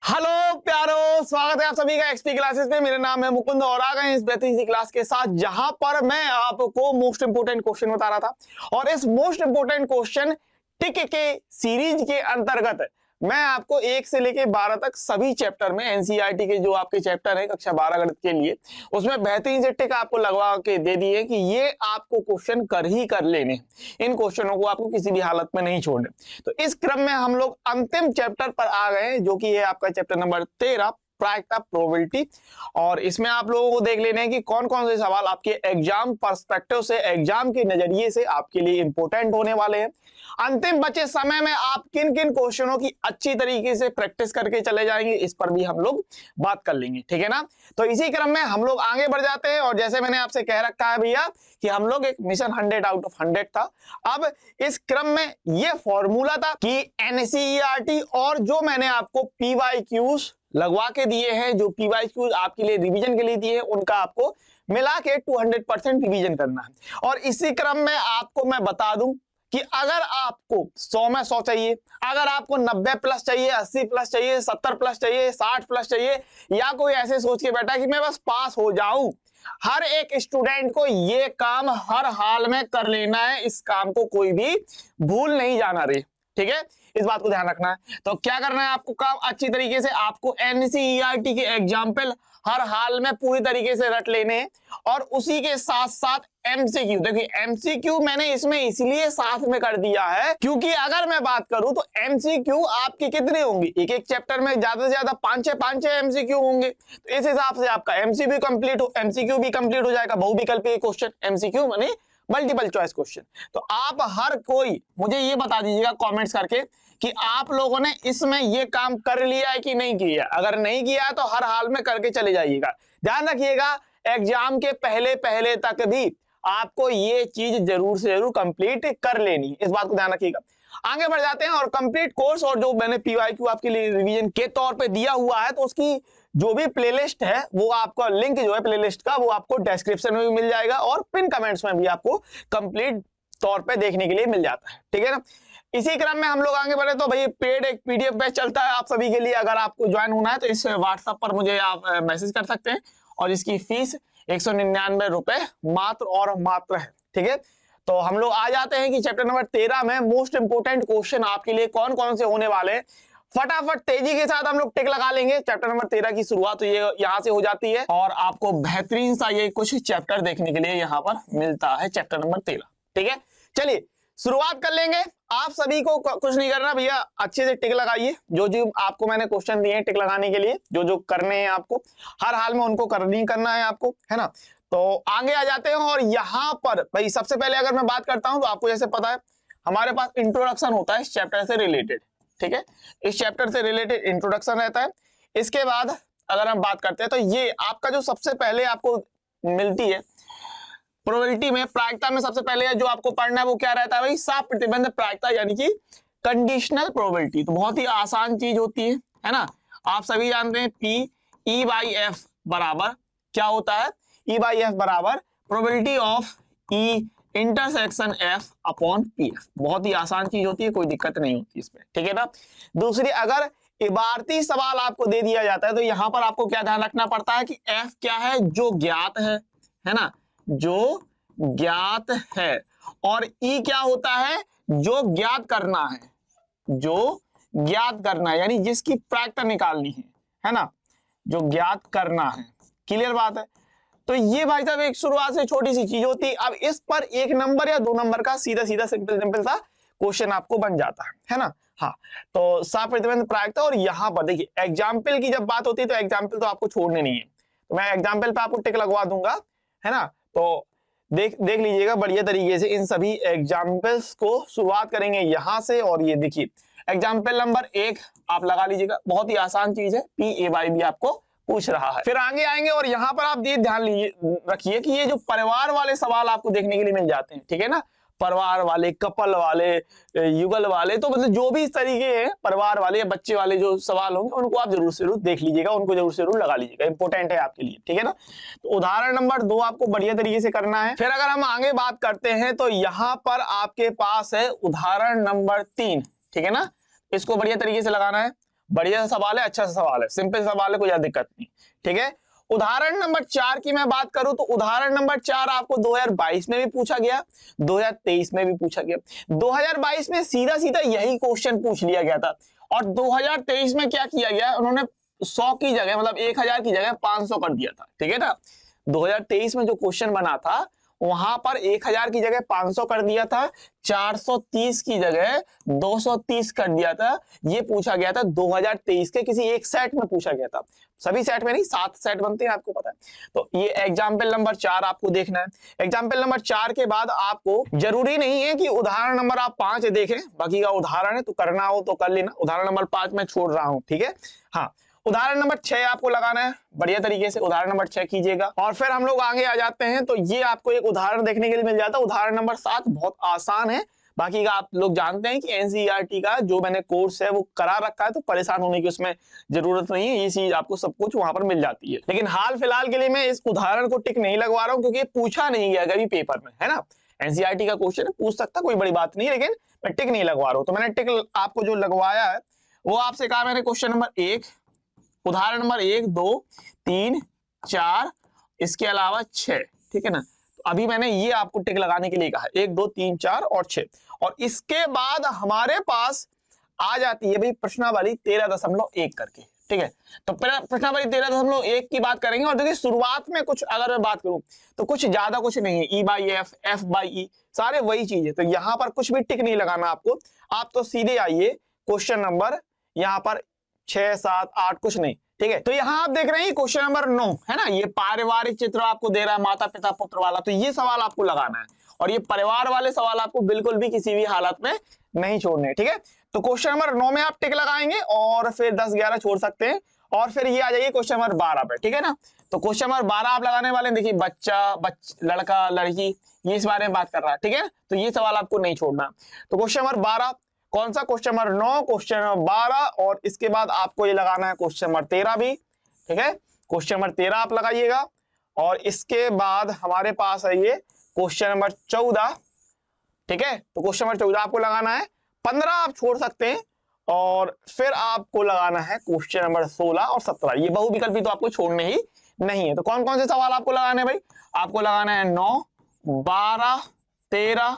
Hello प्यारो, स्वागत है आप सभी का एक्सपी क्लासेस में। मेरा नाम है मुकुंद और आ गए इस बेहतरीन सी क्लास के साथ जहां पर मैं आपको मोस्ट इंपोर्टेंट क्वेश्चन बता रहा था। और इस मोस्ट इंपोर्टेंट क्वेश्चन टिक के सीरीज के अंतर्गत मैं आपको 1 से लेके 12 तक सभी चैप्टर में एनसीईआरटी के जो आपके चैप्टर है कक्षा 12 गणित के लिए, उसमें बेहतरीन से टिक आपको लगवा के दे दिए कि ये आपको क्वेश्चन कर ही कर लेने, इन क्वेश्चनों को आपको किसी भी हालत में नहीं छोड़ने। तो इस क्रम में हम लोग अंतिम चैप्टर पर आ गए जो कि है आपका चैप्टर नंबर 13 प्रायिकता प्रोबेबिलिटी। और इसमें आप लोगों को देख लेने हैं कि कौन कौन से सवाल आपके एग्जाम पर्सपेक्टिव से, एग्जाम के नजरिए से आपके लिए इंपॉर्टेंट होने वाले हैं। अंतिम बचे समय में आप किन किन क्वेश्चनों की अच्छी तरीके से प्रैक्टिस करके चले जाएंगे, इस पर भी हम लोग बात कर लेंगे, ठीक है ना। तो इसी क्रम में हम लोग आगे बढ़ जाते हैं। और जैसे मैंने आपसे कह रखा है भैया कि हम लोग एक मिशन 100 आउट ऑफ 100 था। अब इस क्रम में ये फॉर्मूला था कि एनसीईआरटी और जो मैंने आपको पीवाईक्यूज लगवा के दिए हैं, जो पीवाईक्यूज आपके लिए रिवीजन के लिए दिए हैं, उनका आपको मिला के 200% रिवीजन करना है। और इसी क्रम में आपको मैं बता दूं कि अगर आपको 100 में 100 चाहिए, अगर आपको 90 प्लस चाहिए, 80 प्लस चाहिए, 70 प्लस चाहिए, 60 प्लस चाहिए, या कोई ऐसे सोच के बैठा कि मैं बस पास हो जाऊं, हर एक स्टूडेंट को ये काम हर हाल में कर लेना है। इस काम को कोई भी भूल नहीं जाना रे, ठीक है, इस बात को ध्यान रखना है। तो क्या करना है आपको काम अच्छी तरीके से, आपको एनसीईआरटी के एग्जाम्पल हर हाल में पूरी तरीके से रट लेने हैं। और उसी के साथ साथ एमसीक्यू, देखिए एमसीक्यू मैंने इसमें इसलिए साथ में कर दिया है क्योंकि अगर मैं बात करूं तो एमसीक्यू आपके कितने होंगे, एक एक चैप्टर में ज्यादा से ज्यादा 5-6 एमसीक्यू होंगे। तो इस हिसाब से आपका एमसीक्यू भी कंप्लीट हो जाएगा। बहुविकल्पीय क्वेश्चन एमसीक्यू माने मल्टीपल चॉइस क्वेश्चन। तो आप हर कोई मुझे ये बता दीजिएगा कमेंट्स करके कि आप लोगों ने इसमें ये काम कर लिया है कि नहीं किया। अगर नहीं किया है तो हर हाल में करके चले जाइएगा। ध्यान रखिएगा एग्जाम के पहले पहले तक भी आपको ये चीज जरूर से जरूर कंप्लीट कर लेनी, इस बात को ध्यान रखिएगा। आगे बढ़ जाते हैं और कंप्लीट कोर्स और जो मैंने पीवाईक्यू आपके लिए रिवीजन के तौर पे दिया हुआ है, तो उसकी जो भी प्लेलिस्ट है वो आपका लिंक जो है प्लेलिस्ट का वो आपको डिस्क्रिप्शन में भी मिल जाएगा और पिन कमेंट्स में भी आपको कंप्लीट तौर पे देखने के लिए मिल जाता है, ठीक है ना। इसी क्रम में हम लोग आगे बढ़े तो भाई पेड एक पीडीएफ बैच चलता है आप सभी के लिए। अगर आपको ज्वाइन होना है तो इस व्हाट्सएप पर मुझे आप मैसेज कर सकते हैं और इसकी फीस 199 रुपए मात्र और मात्र है, ठीक है। तो हम लोग आ जाते हैं कि चैप्टर नंबर 13 में मोस्ट इंपोर्टेंट क्वेश्चन आपके लिए कौन कौन से होने वाले हैं। फटाफट तेजी के साथ हम लोग टिक लगा लेंगे। चैप्टर नंबर 13 की शुरुआत तो ये यहाँ से हो जाती है और आपको बेहतरीन सा ये कुछ चैप्टर देखने के लिए यहाँ पर मिलता है, चैप्टर नंबर 13, ठीक है। चलिए शुरुआत कर लेंगे। आप सभी को कुछ नहीं करना भैया, अच्छे से टिक लगाइए। जो जो आपको मैंने क्वेश्चन दिए हैं टिक लगाने के लिए, जो जो करने हैं आपको हर हाल में उनको करना है आपको, है ना। तो आगे आ जाते हैं और यहाँ पर भाई सबसे पहले अगर मैं बात करता हूं तो आपको जैसे पता है हमारे पास इंट्रोडक्शन होता है इस चैप्टर से रिलेटेड, ठीक है। इस चैप्टर से रिलेटेड इंट्रोडक्शन रहता है। इसके बाद अगर हम बात करते हैं तो ये आपका जो सबसे पहले आपको मिलती है प्रोबेबिलिटी में, प्रायिकता में सबसे पहले जो आपको पढ़ना है वो क्या रहता है भाई, साफ प्रतिबंध प्रायिकता यानी कि कंडीशनल प्रोबेबिलिटी। तो बहुत ही आसान चीज होती है ना। आप सभी जानते हैं पी ई बाई एफ बराबर क्या होता है, ई बाई एफ बराबर probability of E intersection F upon P F. बहुत ही आसान चीज होती है, कोई दिक्कत नहीं होती इसमें, ठीक है ना। दूसरी, अगर इबारती सवाल आपको दे दिया जाता है तो यहां पर आपको क्या ध्यान रखना पड़ता है कि एफ क्या है, जो ज्ञात है ना, जो ज्ञात है। और ई क्या होता है, जो ज्ञात करना है, जो ज्ञात करना है यानी जिसकी प्रायिकता निकालनी है ना, जो ज्ञात करना है। क्लियर बात है। तो ये भाई साहब एक शुरुआत से छोटी सी चीज होती है। अब इस पर 1 नंबर या 2 नंबर का सीधा सीधा सिंपल सा क्वेश्चन आपको बन जाता है ना। हाँ, तो साफ प्रतिबंध प्रायिकता। और यहाँ पर देखिए एग्जाम्पल की जब बात होती है तो एग्जाम्पल तो आपको छोड़ने नहीं है, तो मैं एग्जाम्पल पे आपको टिक लगवा दूंगा, है ना। तो देख लीजिएगा बढ़िया तरीके से इन सभी एग्जाम्पल्स को। शुरुआत करेंगे यहां से और ये देखिए एग्जाम्पल नंबर 1 आप लगा लीजिएगा, बहुत ही आसान चीज है, पी ए बाई भी आपको पूछ रहा है। फिर आगे आएंगे और यहाँ पर आप ये ध्यान रखिए कि ये जो परिवार वाले सवाल आपको देखने के लिए मिल जाते हैं, ठीक है ना। परिवार वाले, कपल वाले, युगल वाले, तो मतलब जो भी इस तरीके हैं परिवार वाले या बच्चे वाले जो सवाल होंगे उनको आप जरूर से जरूर देख लीजिएगा, उनको जरूर से जरूर लगा लीजिएगा, इंपॉर्टेंट है आपके लिए, ठीक है ना। तो उदाहरण नंबर 2 आपको बढ़िया तरीके से करना है। फिर अगर हम आगे बात करते हैं तो यहाँ पर आपके पास है उदाहरण नंबर 3, ठीक है ना। इसको बढ़िया तरीके से लगाना है। बढ़िया सा सवाल है, अच्छा सा सवाल है, सिंपल सवाल है, कोई ज्यादा दिक्कत नहीं। ठीक है, उदाहरण नंबर 4 की मैं बात करूं तो उदाहरण नंबर 4 आपको 2022 में भी पूछा गया, 2023 में भी पूछा गया। 2022 में सीधा सीधा यही क्वेश्चन पूछ लिया गया था और 2023 में क्या किया गया, उन्होंने 100 की जगह मतलब 1000 की जगह 500 कर दिया था। ठीक है ना, 2023 में जो क्वेश्चन बना था वहां पर 1000 की जगह 500 कर दिया था, 430 की जगह 230 कर दिया था। ये पूछा गया था 2023 के किसी एक सेट में पूछा गया था, सभी सेट में नहीं, 7 सेट बनते हैं आपको पता है। तो ये एग्जाम्पल नंबर 4 आपको देखना है। एग्जाम्पल नंबर 4 के बाद आपको जरूरी नहीं है कि उदाहरण नंबर आप 5 देखें, बाकी का उदाहरण है तो करना हो तो कर लेना। उदाहरण नंबर 5 मैं छोड़ रहा हूं, ठीक है। हाँ, उदाहरण नंबर 6 आपको लगाना है, बढ़िया तरीके से उदाहरण नंबर 6 कीजिएगा और फिर हम लोग आगे आ जाते हैं। तो ये आपको एक उदाहरण देखने के लिए मिल जाता है। उदाहरण नंबर 7 बहुत आसान है, बाकी का आप लोग जानते हैं कि एनसीईआरटी का जो मैंने कोर्स है वो करा रखा है, तो परेशान होने की उसमें जरूरत नहीं है, ये चीज आपको सब कुछ वहां पर मिल जाती है। लेकिन हाल फिलहाल के लिए मैं इस उदाहरण को टिक नहीं लगवा रहा हूँ क्योंकि पूछा नहीं गया कभी पेपर में, है ना। एनसीईआरटी का क्वेश्चन पूछ सकता, कोई बड़ी बात नहीं, लेकिन मैं टिक नहीं लगवा रहा हूँ। तो मैंने टिक आपको जो लगवाया है वो आपसे कहा मैंने क्वेश्चन नंबर 1, उदाहरण नंबर 1, 2, 3, 4, इसके अलावा 6। ठीक है ना, तो अभी मैंने ये आपको टिक लगाने के लिए कहा, 1, 2, 3, 4 और 6। और इसके बाद हमारे पास आ जाती है भाई प्रश्नावली 13.1 करके। ठीक है, तो प्रश्नावली 13.1 की बात करेंगे। और देखिए शुरुआत में कुछ अगर मैं बात करूं तो कुछ ज्यादा कुछ नहीं है, E/F, F/E सारे वही चीज है, तो यहां पर कुछ भी टिक नहीं लगाना आपको। आप तो सीधे आइए क्वेश्चन नंबर यहाँ पर 6, 7, 8 कुछ नहीं। ठीक है, तो यहाँ आप देख रहे हैं क्वेश्चन नंबर 9 है ना, ये पारिवारिक चित्र आपको दे रहा है माता पिता पुत्र वाला, तो ये सवाल आपको लगाना है और ये परिवार वाले सवाल आपको बिल्कुल भी किसी भी हालत में नहीं छोड़ने। ठीक है, तो क्वेश्चन नंबर 9 में आप टिक लगाएंगे और फिर 10, 11 छोड़ सकते हैं और फिर ये आ जाइए क्वेश्चन नंबर 12 पे। ठीक है ना, तो क्वेश्चन नंबर 12 आप लगाने वाले देखिए बच्चा, लड़का, लड़की, ये इस बारे में बात कर रहा है। ठीक है, तो ये सवाल आपको नहीं छोड़ना। तो क्वेश्चन नंबर 12 कौन सा, क्वेश्चन नंबर 9, क्वेश्चन नंबर 12 और इसके बाद आपको ये लगाना है क्वेश्चन नंबर 13 भी। ठीक है, क्वेश्चन नंबर 13 आप लगाइएगा और इसके बाद हमारे पास है ये क्वेश्चन नंबर 14। ठीक है, तो क्वेश्चन नंबर 14 आपको लगाना है, 15 आप छोड़ सकते हैं और फिर आपको लगाना है क्वेश्चन नंबर 16 और 17। ये बहुविकल्पी तो आपको छोड़ने ही नहीं है। तो कौन कौन से सवाल आपको लगाने हैं भाई, आपको लगाना है 9, 12, 13,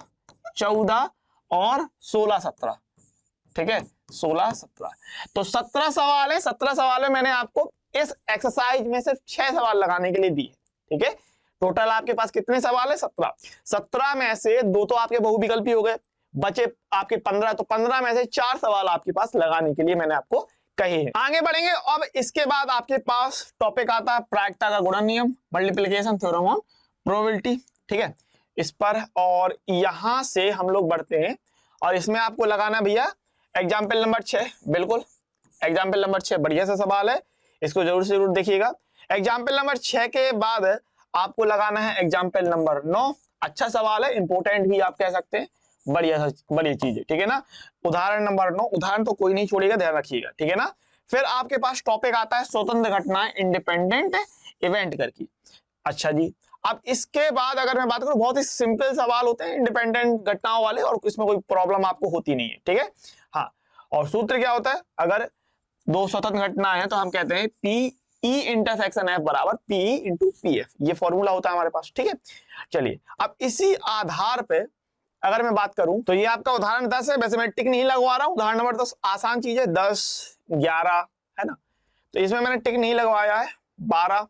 14 और 16, 17। ठीक है, 16, 17, तो 17 सवाल है। 17 सवाल में मैंने आपको इस एक्सरसाइज में सिर्फ 6 सवाल लगाने के लिए दिए। ठीक है, टोटल आपके पास कितने सवाल है, 17। 17 में से 2 तो आपके बहुविकल्पी हो गए, बचे आपके 15, तो 15 में से 4 सवाल आपके पास लगाने के लिए मैंने आपको कहे हैं। आगे बढ़ेंगे, अब इसके बाद आपके पास टॉपिक आता है प्रायिकता का गुणन नियम, मल्टीप्लिकेशन थ्योरम ऑन प्रोबेबिलिटी। ठीक है, इस पर और यहां से हम लोग बढ़ते हैं और इसमें आपको लगाना भैया एग्जाम्पल नंबर 6। बिल्कुल, एग्जाम्पल नंबर 6 बढ़िया सा सवाल है, इसको जरूर से जरूर देखिएगा। एग्जाम्पल नंबर 6 के बाद आपको लगाना है एग्जाम्पल नंबर 9। अच्छा सवाल है, इंपोर्टेंट भी आप कह सकते हैं, बढ़िया चीज है। ठीक है ना, उदाहरण नंबर 9, उदाहरण तो कोई नहीं छोड़ेगा, ध्यान रखिएगा। ठीक है ना, फिर आपके पास टॉपिक आता है स्वतंत्र घटनाएं, इंडिपेंडेंट इवेंट करके। अच्छा जी, अब इसके बाद अगर मैं बात करूं, बहुत ही सिंपल सवाल होते हैं इंडिपेंडेंट घटनाओं वाले और इसमें कोई प्रॉब्लम आपको होती नहीं है। ठीक है, हाँ, और सूत्र क्या होता है, अगर 2 स्वतंत्र घटनाएं हैं तो हम कहते हैं पी ई इंटरसेक्शन एफ बराबर पी इंटू पी एफ, ये फॉर्मूला होता है हमारे पास। ठीक है, चलिए अब इसी आधार पे अगर मैं बात करूं तो ये आपका उदाहरण 10 है, वैसे मैं टिक नहीं लगवा रहा हूं, उदाहरण नंबर 10 आसान चीज है, 10, 11 है ना, तो इसमें मैंने टिक नहीं लगवाया है। 12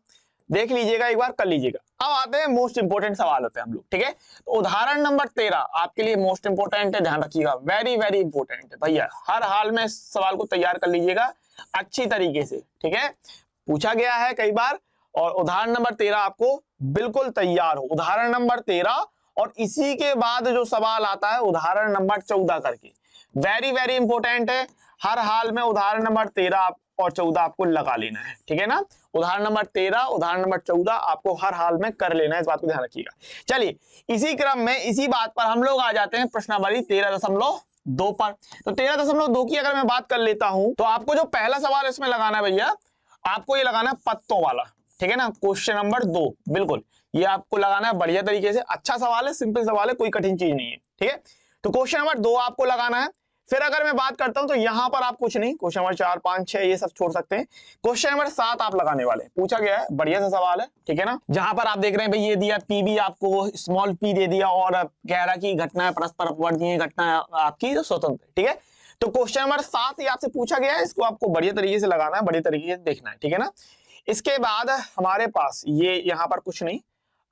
देख लीजिएगा, एक बार कर लीजिएगा। अब आते हैं मोस्ट इंपोर्टेंट सवाल होते हैं हम लोग। ठीक है, तो उदाहरण नंबर 13 आपके लिए मोस्ट इंपोर्टेंट है, ध्यान रखिएगा, वेरी वेरी इंपोर्टेंट है भैया, हर हाल में इस सवाल को तैयार कर लीजिएगा अच्छी तरीके से। ठीक है, पूछा गया है कई बार और उदाहरण नंबर 13 आपको बिल्कुल तैयार हो, उदाहरण नंबर 13 और इसी के बाद जो सवाल आता है उदाहरण नंबर 14 करके, वेरी वेरी इंपोर्टेंट है, हर हाल में उदाहरण नंबर 13 और 14 आपको लगा लेना है। ठीक है ना, उदाहरण नंबर 13, उदाहरण नंबर 14 आपको हर हाल में कर लेना है, इस बात को ध्यान रखिएगा। चलिए इसी क्रम में इसी बात पर हम लोग आ जाते हैं प्रश्नावली 13.2 पर। तो 13.2 की अगर मैं बात कर लेता हूं तो आपको जो पहला सवाल इसमें लगाना है भैया, आपको ये लगाना है पत्तों वाला। ठीक है ना, क्वेश्चन नंबर 2, बिल्कुल ये आपको लगाना है बढ़िया तरीके से। अच्छा सवाल है, सिंपल सवाल है, कोई कठिन चीज नहीं है। ठीक है, तो क्वेश्चन नंबर 2 आपको लगाना है। फिर अगर मैं बात करता हूं तो यहां पर आप कुछ नहीं, क्वेश्चन नंबर 4, 5, 6 ये सब छोड़ सकते हैं। क्वेश्चन नंबर 7 आप लगाने वाले, पूछा गया है, बढ़िया सा सवाल है, ठीक है ना। जहां पर आप देख रहे हैं भाई ये दिया पीबी, आपको स्मॉल पी दे दिया और कह रहा कि घटना परस्पर अपवर्तीय घटना आपकी स्वतंत्र, ठीक है। तो क्वेश्चन नंबर 7 ये आपसे पूछा गया है, इसको आपको बढ़िया तरीके से लगाना है, बढ़िया तरीके से देखना है, ठीक है ना। इसके बाद हमारे पास ये यहाँ पर कुछ नहीं।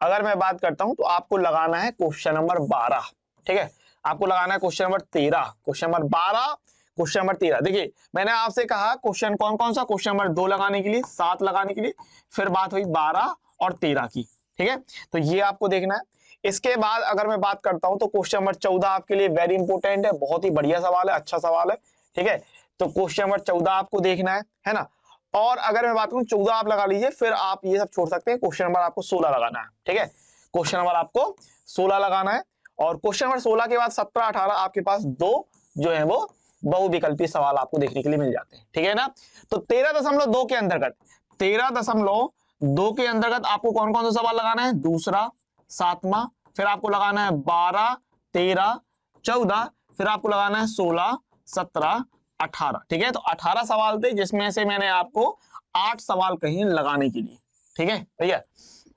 अगर मैं बात करता हूं तो आपको लगाना है क्वेश्चन नंबर 12, ठीक है। आपको लगाना है question number 13, question number 12, question number 13। देखिए मैंने आपसे कहा क्वेश्चन कौन कौन सा, क्वेश्चन नंबर 2 लगाने के लिए, 7 लगाने के लिए, फिर बात हुई 12 और 13 की, ठीक है। तो ये आपको देखना है। इसके बाद अगर मैं बात करता हूं तो क्वेश्चन नंबर 14 आपके लिए वेरी इंपॉर्टेंट है, बहुत ही बढ़िया सवाल है, अच्छा सवाल है, ठीक है। तो क्वेश्चन नंबर 14 आपको देखना है ना। और अगर मैं बात करूं 14 आप लगा लीजिए, फिर आप ये सब छोड़ सकते हैं। क्वेश्चन नंबर आपको 16 लगाना है, ठीक है। क्वेश्चन नंबर आपको 16 लगाना है और क्वेश्चन नंबर 16 के बाद 17, 18 आपके पास दो जो है वो बहुविकल्पी सवाल आपको देखने के लिए मिल जाते हैं, ठीक है ना। तो 13.2 के अंतर्गत 13.2 के अंतर्गत आपको कौन कौन सा सवाल लगाना है, दूसरा, सातवां, फिर आपको लगाना है 12, 13, 14, फिर आपको लगाना है 16, 17, 18, ठीक है। तो 18 सवाल थे जिसमें से मैंने आपको 8 सवाल कहीं लगाने के लिए, ठीक है भैया।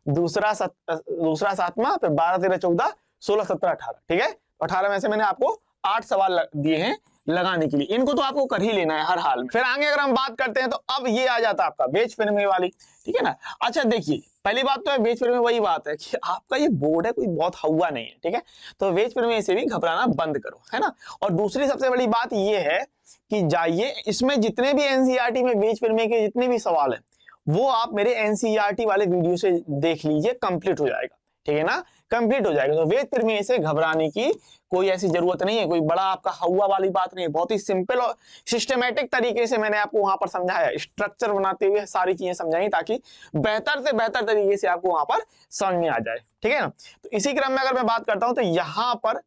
दूसरा, सातवां, फिर 12, 13, 14, 16, 17, 18, ठीक है। 18 में से मैंने आपको 8 सवाल दिए हैं लगाने के लिए, इनको तो आपको कर ही लेना है हर हाल में। फिर आगे अगर हम बात करते हैं तो अब ये आ जाता है आपका वेज फिल्म वाली, ठीक है ना। अच्छा देखिए पहली बात तो है वेज फिल्म में वही बात है कि आपका ये बोर्ड है कोई बहुत हवा नहीं है, ठीक है। तो वेज फिल्म से भी घबराना बंद करो, है ना। और दूसरी सबसे बड़ी बात ये है कि जाइए इसमें जितने भी एनसीईआरटी में वेज फिल्म के जितने भी सवाल है वो आप मेरे एनसीईआरटी वाले वीडियो से देख लीजिए, कंप्लीट हो जाएगा, ठीक है ना, कंप्लीट हो जाएगा। तो वेद फिल्म से घबराने की कोई ऐसी जरूरत नहीं है, कोई बड़ा आपका हवा वाली बात नहीं है, बहुत ही सिंपल और सिस्टमेटिक तरीके से मैंने आपको वहां पर समझाया, स्ट्रक्चर बनाते हुए सारी चीजें समझाई ताकि बेहतर से बेहतर तरीके से आपको वहां पर समझ में आ जाए, ठीक है ना। तो इसी क्रम में अगर मैं बात करता हूं तो यहां पर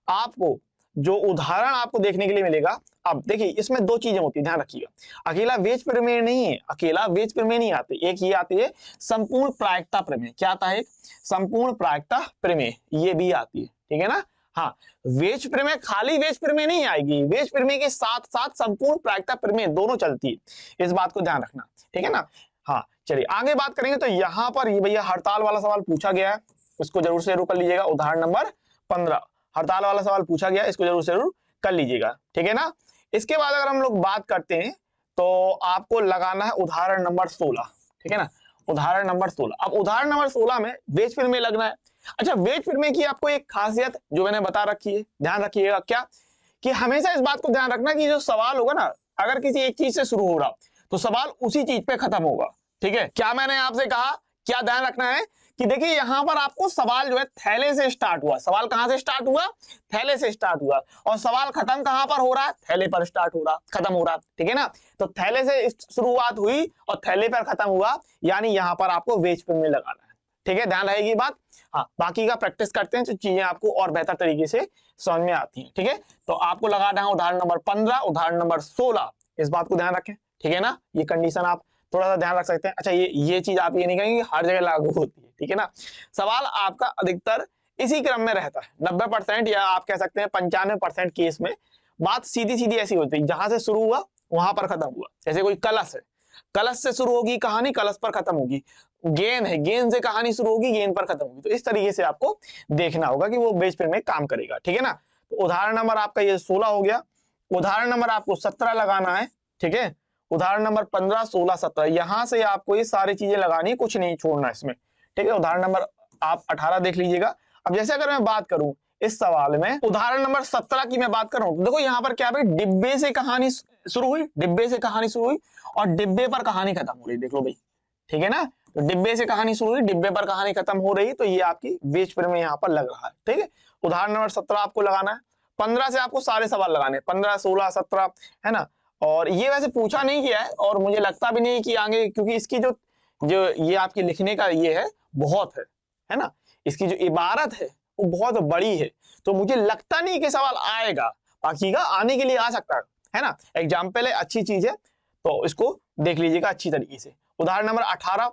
आपको जो उदाहरण आपको देखने के लिए मिलेगा, अब देखिए इसमें दो चीजें होती है, ध्यान रखिएगा। अकेला वेज प्रमेय नहीं है, अकेला वेज प्रमेय नहीं आते, एक ये आती है संपूर्ण प्रायिकता प्रमेय। क्या आता है, संपूर्ण प्रायिकता प्रमेय, ये भी आती है, ठीक है ना। हाँ, वेज प्रमेय खाली वेज प्रमेय नहीं आएगी, वेज प्रमेय के साथ साथ संपूर्ण प्रायिकता प्रमेय दोनों चलती है, इस बात को ध्यान रखना, ठीक है ना। हाँ चलिए आगे बात करेंगे। तो यहाँ पर ये भैया हड़ताल वाला सवाल पूछा गया है, इसको जरूर से जरूर कर लीजिएगा। उदाहरण नंबर 15 हड़ताल वाला सवाल पूछा गया, इसको जरूर से जरूर कर लीजिएगा, ठीक है ना। इसके बाद अगर हम लोग बात करते हैं तो आपको लगाना है उदाहरण नंबर 16, ठीक है ना, उदाहरण नंबर 16। अब उदाहरण नंबर 16 में वेज फिल्म में लगना है। अच्छा वेज फिल्म की आपको एक खासियत जो मैंने बता रखी है, ध्यान रखिएगा, क्या कि हमेशा इस बात को ध्यान रखना कि जो सवाल होगा ना, अगर किसी एक चीज से शुरू हो रहा तो सवाल उसी चीज पे खत्म होगा, ठीक है। क्या मैंने आपसे कहा, क्या ध्यान रखना है कि देखिए यहां पर आपको सवाल जो है थैले से स्टार्ट हुआ, सवाल कहां से स्टार्ट हुआ, थैले से स्टार्ट हुआ, और सवाल खत्म कहां पर हो रहा है, थैले पर स्टार्ट हो रहा, खत्म हो रहा, ठीक है ना। तो थैले से शुरुआत हुई और थैले पर खत्म हुआ, यानी यहां पर आपको वेज फिल्म में लगाना है, ठीक है, ध्यान रहेगी बात। हाँ बाकी का प्रैक्टिस करते हैं तो चीजें आपको और बेहतर तरीके से समझ में आती हैं, ठीक है। तो आपको लगाना है उदाहरण नंबर 15, उदाहरण नंबर 16, इस बात को ध्यान रखें, ठीक है ना। ये कंडीशन आप थोड़ा सा ध्यान रख सकते हैं। अच्छा ये चीज आप ये नहीं कहेंगे हर जगह लागू होती है, ठीक है ना। सवाल आपका अधिकतर इसी क्रम में रहता है, 90% या आप कह सकते हैं 95% केस में बात सीधी सीधी ऐसी होती है, जहां से शुरू हुआ वहां पर खत्म हुआ। जैसे कोई कलश है, कलश से शुरू होगी कहानी, कलश पर खत्म होगी। गेंद है, गेंद से कहानी शुरू होगी, गेंद पर खत्म होगी। तो इस तरीके से आपको देखना होगा कि वो बेस पे में काम करेगा, ठीक है ना। तो उदाहरण नंबर आपका ये 16 हो गया। उदाहरण नंबर आपको 17 लगाना है, ठीक है। उदाहरण नंबर 15, 16, 17, यहां से आपको ये सारी चीजें लगानी, कुछ नहीं छोड़ना इसमें, ठीक है। उदाहरण नंबर आप 18 देख लीजिएगा। अब जैसे अगर मैं बात करूं इस सवाल में उदाहरण नंबर 17 की मैं बात कर रहा हूं, देखो यहाँ पर क्या भाई डिब्बे से कहानी शुरू हुई, डिब्बे से कहानी शुरू हुई और डिब्बे पर कहानी खत्म हो रही, देख लो भाई, ठीक है ना। तो डिब्बे से कहानी शुरू हुई, डिब्बे पर कहानी खत्म हो रही, तो ये आपकी वेज फिल्म में यहाँ पर लग रहा है, ठीक है। उदाहरण नंबर 17 आपको लगाना है। 15 से आपको सारे सवाल लगाने, 15, 16, 17, है ना। और ये वैसे पूछा नहीं गया है और मुझे लगता भी नहीं कि आगे, क्योंकि इसकी जो ये आपकी लिखने का ये है बहुत है ना, इसकी जो इबारत है वो बहुत बड़ी है, तो मुझे लगता नहीं कि सवाल आएगा। बाकी का आने के लिए आ सकता है ना, एग्जाम्पल है, अच्छी चीज है, तो इसको देख लीजिएगा अच्छी तरीके से। उदाहरण नंबर 18।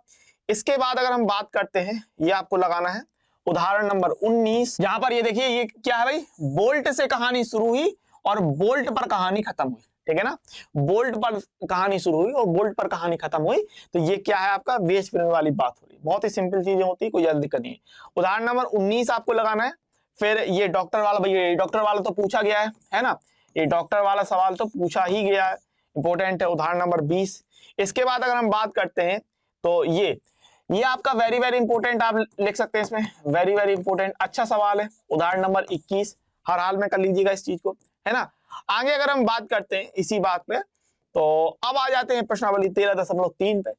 इसके बाद अगर हम बात करते हैं, ये आपको लगाना है उदाहरण नंबर 19, जहां पर ये देखिए ये क्या है भाई, बोल्ट से कहानी शुरू हुई और बोल्ट पर कहानी खत्म हुई, ठीक है ना। बोल्ट पर कहानी शुरू हुई और बोल्ट पर कहानी खत्म हुई, तो ये क्या है आपका वेज प्रेमी वाली बात हो रही है। बहुत ही सिंपल चीजें होती है, कोई ज्यादा दिक्कत नहीं है। उदाहरण नंबर 19 आपको लगाना है। फिर ये डॉक्टर वाला, भैया डॉक्टर वाला तो पूछा गया है ना, ये डॉक्टर वाला सवाल तो पूछा ही गया है, इंपॉर्टेंट है। उदाहरण नंबर 20। इसके बाद अगर हम बात करते हैं तो ये आपका वेरी वेरी इंपॉर्टेंट आप लिख सकते हैं इसमें, वेरी वेरी इंपॉर्टेंट, अच्छा सवाल है। उदाहरण नंबर 21 हर हाल में कर लीजिएगा इस चीज को, है ना। आगे अगर हम बात करते हैं इसी बात पे, तो अब आ जाते हैं प्रश्नावली 13.3 पे।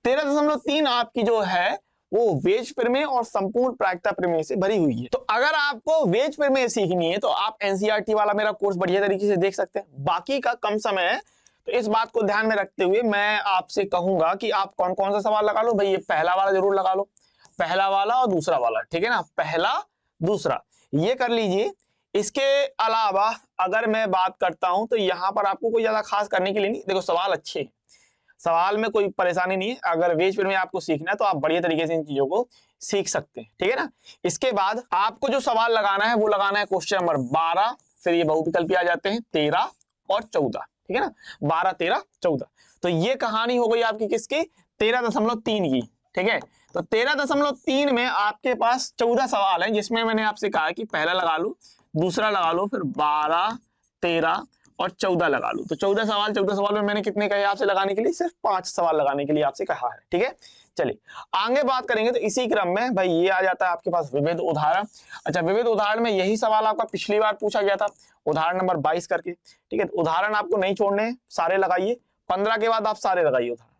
13.3 आपकी जो है वो वेज प्रमेय और संपूर्ण प्रायिकता प्रमेय से भरी हुई है। तो अगर आपको वेज प्रमेय सीखनी है तो आप एनसीईआरटी वाला मेरा कोर्स बढ़िया तरीके से देख सकते हैं। बाकी का कम समय है, तो इस बात को ध्यान में रखते हुए मैं आपसे कहूंगा कि आप कौन कौन सा सवाल लगा लो। भाई ये पहला वाला जरूर लगा लो, पहला वाला और दूसरा वाला, ठीक है ना, पहला दूसरा ये कर लीजिए। इसके अलावा अगर मैं बात करता हूं तो यहां पर आपको कोई ज्यादा खास करने के लिए नहीं, देखो सवाल अच्छे, सवाल में कोई परेशानी नहीं है। अगर वेज प्रमेय आपको सीखना है तो आप बढ़िया तरीके से इन चीजों को सीख सकते हैं, ठीक है ना। इसके बाद आपको जो सवाल लगाना है वो लगाना है क्वेश्चन नंबर 12, फिर ये बहुविकल्पी आ जाते हैं 13 और 14, ठीक है ना, 12 13 14। तो ये कहानी हो गई आपकी किसकी, 13.3 की, ठीक है। तो 13.3 में आपके पास 14 सवाल है, जिसमें मैंने आपसे कहा कि पहला लगा लो, दूसरा लगा लो, फिर 12 13 और 14 लगा लो। तो 14 सवाल में मैंने कितने कहे आपसे लगाने के लिए, सिर्फ 5 सवाल लगाने के लिए आपसे कहा है, ठीक है। चलिए आगे बात करेंगे। तो इसी क्रम में भाई ये आ जाता है आपके पास विविध उदाहरण। अच्छा, विविध उदाहरण में यही सवाल आपका पिछली बार पूछा गया था, उदाहरण नंबर 22 करके, ठीक है। उदाहरण आपको नहीं छोड़ने, सारे लगाइए, 15 के बाद आप सारे लगाइए उदाहरण,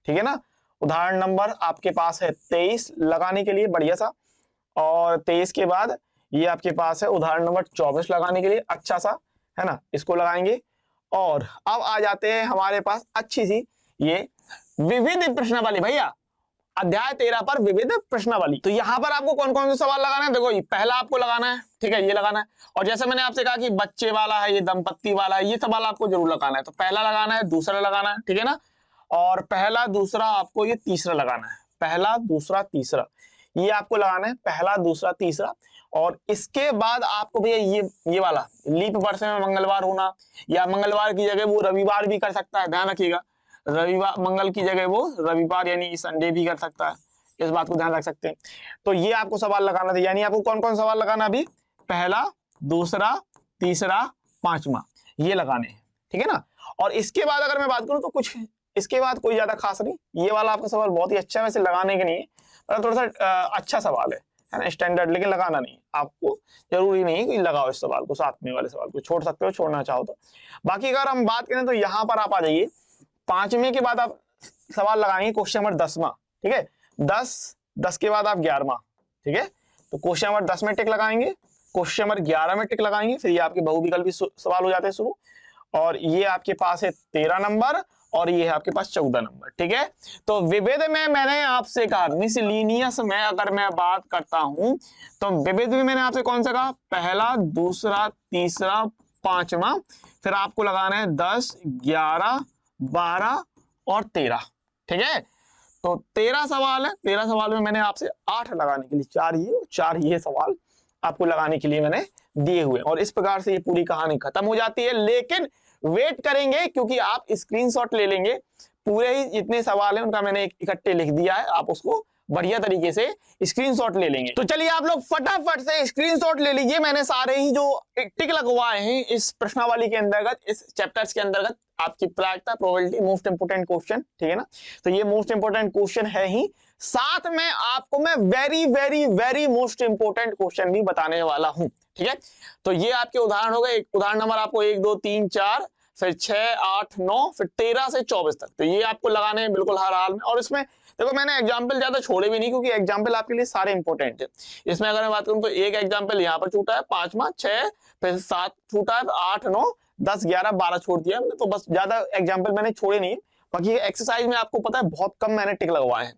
ठीक है ना। उदाहरण नंबर आपके पास है 23 लगाने के लिए बढ़िया सा, और 23 के बाद ये आपके पास है उदाहरण नंबर 24 लगाने के लिए अच्छा सा, है ना, इसको लगाएंगे। और अब आ जाते हैं हमारे पास अच्छी सी ये विविध प्रश्नावली, भैया अध्याय 13 पर विविध प्रश्नावली। तो यहाँ पर आपको कौन कौन से सवाल लगाना है, देखो ये पहला आपको लगाना है, ठीक है, ये लगाना है। और जैसे मैंने आपसे कहा कि बच्चे वाला है, ये दंपत्ति वाला है, ये सवाल आपको जरूर लगाना है। तो पहला लगाना है, दूसरा लगाना है, ठीक है ना, और पहला दूसरा आपको ये तीसरा लगाना है, पहला दूसरा तीसरा ये आपको लगाना है, पहला दूसरा तीसरा। और इसके बाद आपको भैया ये वाला लीप वर्ष में मंगलवार होना, या मंगलवार की जगह वो रविवार भी कर सकता है, ध्यान रखिएगा, रविवार मंगल की जगह वो रविवार यानी संडे भी कर सकता है, इस बात को ध्यान रख सकते हैं। तो ये आपको सवाल लगाना था, यानी आपको कौन कौन सवाल लगाना, अभी पहला दूसरा तीसरा पांचवा ये लगाने हैं, ठीक है ना। और इसके बाद अगर मैं बात करूं तो कुछ इसके बाद कोई ज्यादा खास नहीं, ये वाला आपका सवाल बहुत ही अच्छा है, वैसे लगाने के नहीं, मतलब थोड़ा सा अच्छा सवाल है ना, स्टैंडर्ड, लेकिन लगाना नहीं आपको, जरूरी नहीं कि लगाओ इस सवाल को, साथ में वाले सवाल को छोड़ सकते हो, छोड़ना चाहो तो। बाकी अगर हम बात करें तो यहाँ पर आप आ जाइए, 5वें के बाद आप सवाल लगाएंगे क्वेश्चन नंबर 10वां, ठीक है, 10 के बाद आप 11वां, ठीक है। तो क्वेश्चन नंबर 10 में टिक लगाएंगे, क्वेश्चन नंबर 11 में टिक लगाएंगे, फिर ये आपके बहुविकल्पी सवाल हो जाते हैं शुरू, और ये आपके पास है 13 नंबर, और ये है आपके पास 14 नंबर, ठीक है। तो विविध में मैंने आपसे कहा, मिसलिनियस में अगर मैं बात करता हूं तो विविध में मैंने आपसे कौन सा कहा, पहला दूसरा तीसरा पांचवा, फिर आपको लगाना है 10 11 12 और 13, ठीक है। तो 13 सवाल है, 13 सवाल में मैंने आपसे 8 लगाने के लिए, 4 ये सवाल आपको लगाने के लिए मैंने दिए हुए, और इस प्रकार से ये पूरी कहानी खत्म हो जाती है। लेकिन वेट करेंगे, क्योंकि आप स्क्रीनशॉट ले लेंगे, पूरे ही जितने सवाल हैं उनका मैंने इकट्ठे लिख दिया है, आप उसको बढ़िया तरीके से स्क्रीनशॉट ले लेंगे। तो चलिए आप लोग फटाफट से स्क्रीनशॉट ले लीजिए, मैंने सारे ही जो टिक लगवाए हैं इस प्रश्नावली के अंतर्गत, इस चैप्टर्स के अंतर्गत, आपकी प्रायिकता, प्रोबेबिलिटी, मोस्ट इंपोर्टेंट क्वेश्चन, ठीक है ना। तो ये मोस्ट इंपोर्टेंट क्वेश्चन है ही, साथ में आपको मैं very very very most important question भी बताने वाला हूं, ठीक है। तो ये आपके उदाहरण हो गए, उदाहरण नंबर आपको 1 2 3 4 फिर 6 8 9 फिर 13 से 24 तक, तो ये आपको लगाने हैं बिल्कुल हर हाल में। और इसमें देखो मैंने एग्जाम्पल ज्यादा छोड़े भी नहीं, क्योंकि एग्जाम्पल आपके लिए सारे इंपॉर्टेंट है। इसमें अगर मैं बात करूं तो एक एग्जाम्पल यहाँ पर छूटा है, 5वां 6 फिर 7 छूटा है, 8 9 10 11 12 छोड़ दिया हमने, तो बस ज्यादा एग्जाम्पल मैंने छोड़े नहीं। बाकी एक्सरसाइज में आपको पता है बहुत कम मैंने टिक लगवाए हैं।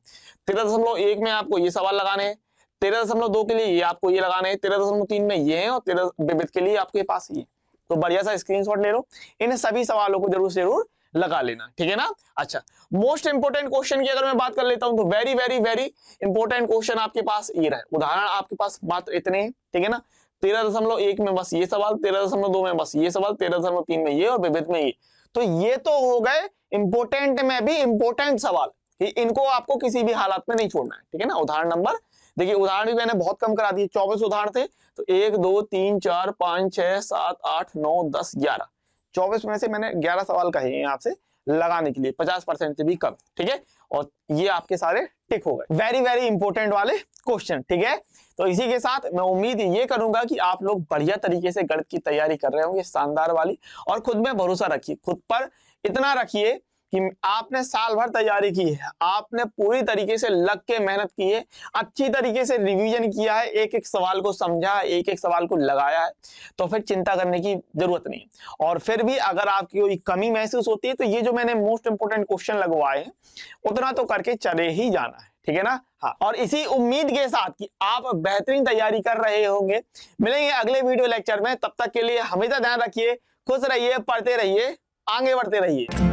13.1 में आपको ये सवाल लगाने हैं, 13.2 के लिए ये आपको ये लगाने हैं, 13.3 में ये है, और 13 विविध के लिए आपके पास ये। तो बढ़िया सा स्क्रीनशॉट ले लो, इन सभी सवालों को जरूर से जरूर लगा लेना, ठीक है ना। अच्छा, मोस्ट इंपोर्टेंट क्वेश्चन की अगर मैं बात कर लेता हूं तो very very very important question आपके पास ये रहे, उदाहरण आपके पास मात्र इतने, ठीक है ना। 13.1 में बस ये सवाल, 13.2 में बस ये सवाल, 13.3 में ये और विविध में ये। तो ये तो हो गए इंपोर्टेंट में भी इंपोर्टेंट सवाल, कि इनको आपको किसी भी हालत में नहीं छोड़ना है, ठीक है ना। उदाहरण नंबर देखिए, उदाहरण भी मैंने बहुत कम करा दिए, 24 उदाहरण थे, तो 1 2 3 4 5 6 7 8 9 10 11, 24 में से मैंने 11 सवाल कहे हैं आपसे लगाने के लिए, 50% से भी कम, ठीक है। और ये आपके सारे टिक हो गए, वेरी वेरी इंपॉर्टेंट वाले क्वेश्चन, ठीक है। तो इसी के साथ मैं उम्मीद ये करूंगा कि आप लोग बढ़िया तरीके से गणित की तैयारी कर रहे होंगे, शानदार वाली। और खुद में भरोसा रखिए, खुद पर इतना रखिए कि आपने साल भर तैयारी की है, आपने पूरी तरीके से लग के मेहनत की है, अच्छी तरीके से रिवीजन किया है, एक एक सवाल को समझा है, एक एक सवाल को लगाया है, तो फिर चिंता करने की जरूरत नहीं है। और फिर भी अगर आपकी कोई कमी महसूस होती है, तो ये जो मैंने मोस्ट इंपोर्टेंट क्वेश्चन लगवाए हैं उतना तो करके चले ही जाना है, ठीक है ना। हाँ, और इसी उम्मीद के साथ कि आप बेहतरीन तैयारी कर रहे होंगे, मिलेंगे अगले वीडियो लेक्चर में। तब तक के लिए हमेशा ध्यान रखिए, खुश रहिए, पढ़ते रहिए, आगे बढ़ते रहिए।